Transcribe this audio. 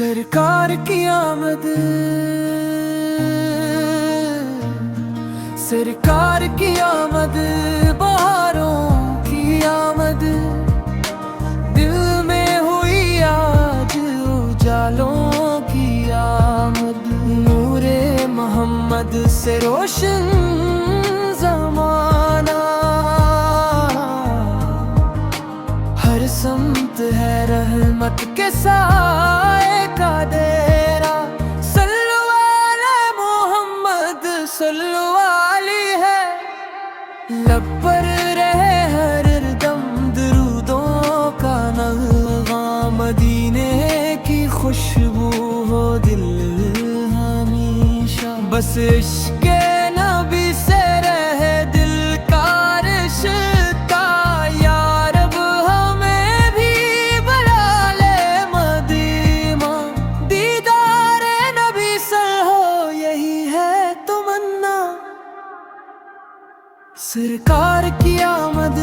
सरकार की आमद, सरकार की आमद, बहारों की आमद, दिल में हुई आज उजालों की आमद। नूरे मोहम्मद से रोशन ज़माना, हर समत है रहमत के साए का डेरा। सल्लु अला मोहम्मद सल्लु अली है, लब पर रहे हर दम दरूदों का नग़मा। मदीने की खुशबू हो दिल हमेशा, बस इश्क़ नबी से रहे दिल का रिश्ता। या रब हमें भी बुला ले मदीना, दीदार नबी से हो यही है तमन्ना। सरकार की आमद।